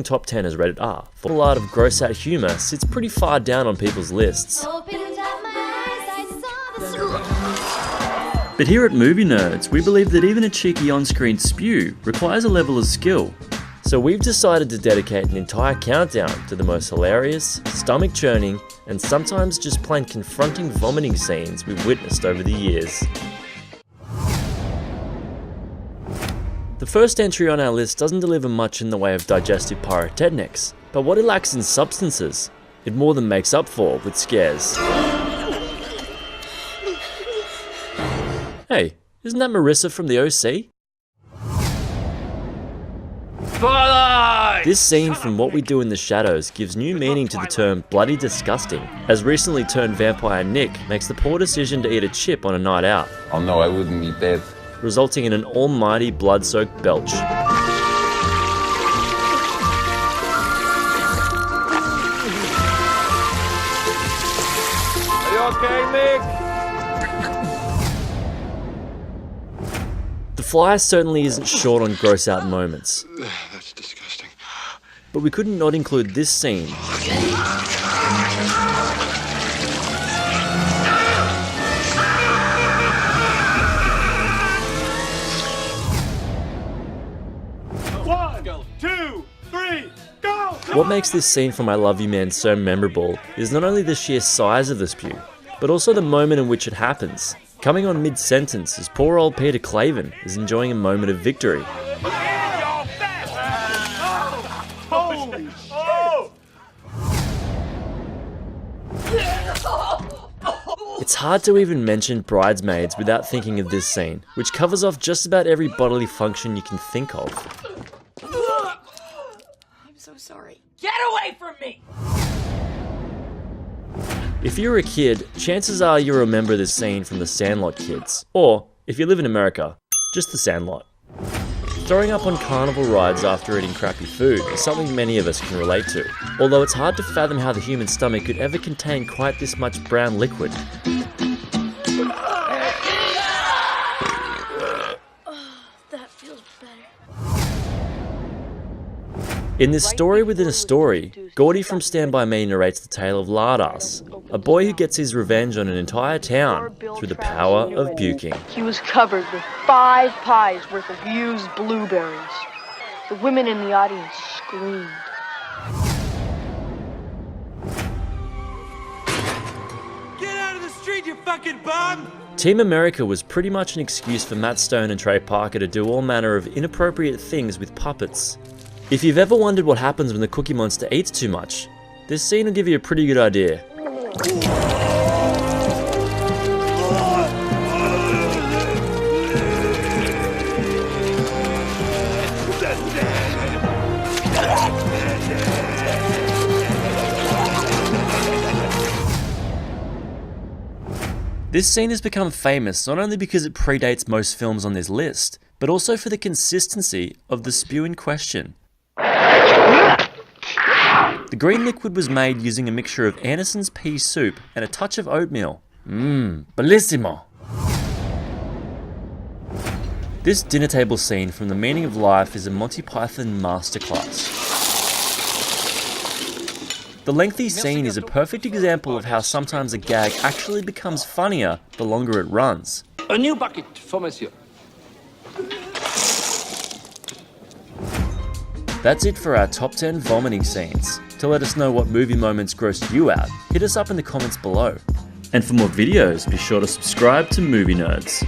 top 10 as rated R. Full art of gross out humour sits pretty far down on people's lists. But here at Movie Nerds, we believe that even a cheeky on-screen spew requires a level of skill. So we've decided to dedicate an entire countdown to the most hilarious, stomach-churning, and sometimes just plain confronting vomiting scenes we've witnessed over the years. The first entry on our list doesn't deliver much in the way of digestive pyrotechnics, but what it lacks in substances, it more than makes up for with scares. Hey, isn't that Marissa from the OC? This scene from What We Do in the Shadows gives new meaning to the term bloody disgusting, as recently turned vampire Nick makes the poor decision to eat a chip on a night out. Oh no, I wouldn't eat that. Resulting in an almighty blood-soaked belch. Are you okay, Nick? The Fly certainly isn't short on gross-out moments. That's disgusting. But we couldn't not include this scene. What makes this scene from I Love You Man so memorable is not only the sheer size of the spew, but also the moment in which it happens, coming on mid-sentence as poor old Peter Clavin is enjoying a moment of victory. It's hard to even mention Bridesmaids without thinking of this scene, which covers off just about every bodily function you can think of. I'm so sorry. Get away from me! If you're a kid, chances are you'll remember this scene from the Sandlot kids. Or, if you live in America, just the Sandlot. Throwing up on carnival rides after eating crappy food is something many of us can relate to, although it's hard to fathom how the human stomach could ever contain quite this much brown liquid. That feels better. In this story within a story, Gordy from Stand By Me narrates the tale of Lardass, a boy who gets his revenge on an entire town through the power of puking. He was covered with 5 pies worth of used blueberries. The women in the audience screamed. Get out of the street, you fucking bum! Team America was pretty much an excuse for Matt Stone and Trey Parker to do all manner of inappropriate things with puppets. If you've ever wondered what happens when the Cookie Monster eats too much, this scene will give you a pretty good idea. This scene has become famous not only because it predates most films on this list, but also for the consistency of the spew in question. The green liquid was made using a mixture of Anderson's pea soup and a touch of oatmeal. Bellissimo! This dinner table scene from The Meaning of Life is a Monty Python masterclass. The lengthy scene is a perfect example of how sometimes a gag actually becomes funnier the longer it runs. A new bucket for monsieur. That's it for our top 10 vomiting scenes. To let us know what movie moments grossed you out, hit us up in the comments below. And for more videos, be sure to subscribe to Movie Nerds.